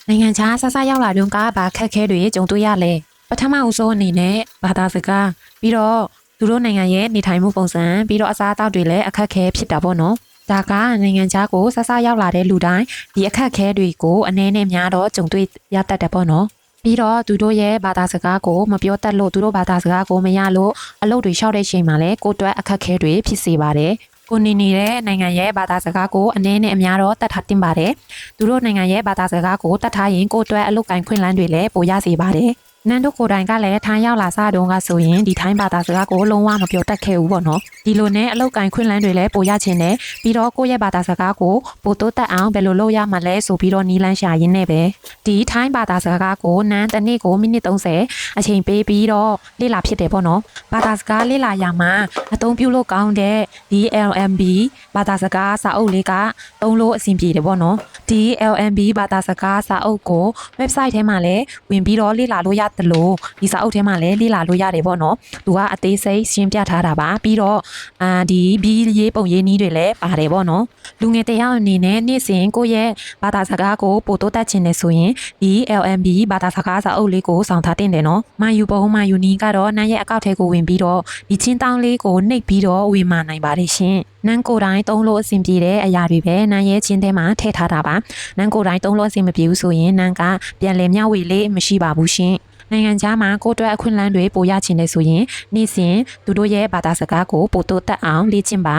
နိုင်ငံခြားဆဆရောက်လာတုန်းကဘာခက်ခဲတွေကြုံတွေ့ရလဲပထမအဦးဆုံးအနေနဲ့ဘာသာစကားပြီးတော့သူတို့နိုင်ငံရဲ့နေထိုင်မှုပုံစံပြီးတော့အစားအသောက်တွေလည်းအခက်ခဲဖြစ်တာပေါ့နော်ဒါကနိုင်ငံခြားကိုဆဆရောက်လာတဲ့လူတိုင်းဒီအခက်ခဲတွေကိုအနေနဲ့များတော့ကြုံတွေ့ရတတ်တယ်ပေါ့နော်ပြီးတော့သူတို့ရဲ့ဘာသာစကားကိုမပြောတတ်လို့သူတို့ဘာသာစကားကိုမရလို့အလုပ်တွေလျှောက်တဲ့ချိန်မှာလည်းကိုယ့်အတွက်အခက်ခဲတွေဖြစ်စေပါတယ်ကိုနေနေတဲ့နိုင်ငံရဲ့ဘာသာစကားကိုအနေနဲ့အများတော့တတ်ထားတင်ပါတယ်သူတို့နိုင်ငံရဲ့ဘာသာစကားကိုတတ်ထားရင်ကိုယ့်အတွက်အလုပ်ကိုင်ခွင့်လန်းတွေလည်းပိုရစေပါတယ်နန်းတို့ကိုယ်တိုင်ကလည်းထိုင်းရောက်လာစားတုန်းကဆိုရင်ဒီထိုင်းဘာသာစကားကိုလုံးဝမပြောတတ်ခဲ့ဘူးပေါ့နော်ဒီလိုနဲ့အလောက်ကင်ခွင့်လန်းတွေလည်းပိုရချင်တယ်ပြီးတော့ကိုယ့်ရဲ့ဘာသာစကားကိုပိုတိုးတက်အောင်ဘယ်လိုလုပ်ရမှာလဲဆိုပြီးတော့နီးလန်းရှာရင်းနဲ့ပဲဒီထိုင်းဘာသာစကားကိုနန်းတစ်နေ့ကိုမိနစ်30အချိန်ပေးပြီးတော့လေ့လာဖြစ်တယ်ပေါ့နော်ဘာသာစကားလေ့လာရမှာအသုံးပြုလို့ကောင်းတဲ့ DLMB ဘာသာစကားစာအုပ်လေးကသုံးလို့အဆင်ပြေတယ်ပေါ့နော် DLMB ဘာသာစကားစာအုပ်ကို website ထဲမှာလည်းဝင်ပြီးတော့လေ့လာလို့ရတယ်လို့ဒီစာအုပ်ထဲမှာလည်းလေ့လာလို့ရတယ်ပေါ့နော်သူကအသေးစိတ်ရှင်းပြထားတာပါပြီးတော့ဒီဘီရေးပုံရေးနည်းတွေလည်းပါတယ်ပေါ့နော်လူငယ်တယောက်အနေနဲ့နေ့စဉ်ကိုယ့်ရဲ့ဘာသာစကားကိုပိုတိုးတက်ချင်တယ်ဆိုရင်ဒီ LMB ဘာသာစကားစာအုပ်လေးကိုစောင့်ထားတင်တယ်နော်မာယူပုံမာယူနီးကတော့နန်းရဲ့အကောက်ထဲကိုဝင်ပြီးတော့ဒီချင်းတောင်းလေးကိုနှိပ်ပြီးတော့ဝင်မာနိုင်ပါတယ်ရှင်နန်းကိုယ်တိုင်သုံးလို့အဆင်ပြေတဲ့အရာတွေပဲနန်းရဲ့ချင်းထဲမှာထည့်ထားတာပါနန်းကိုယ်တိုင်သုံးလို့အဆင်မပြေဘူးဆိုရင်နန်းကပြန်လည်မျှဝေလေးမရှိပါဘူးရှင်နိုင်ငံခြားမှာကိုယ့်အတွက်အခွင့်အလမ်းတွေပိုရချင်တယ်ဆိုရင်နေ့စဉ်သူတို့ရဲ့ဘာသာစကားကိုပိုတိုးတက်အောင်လေ့ကျင့်ပါ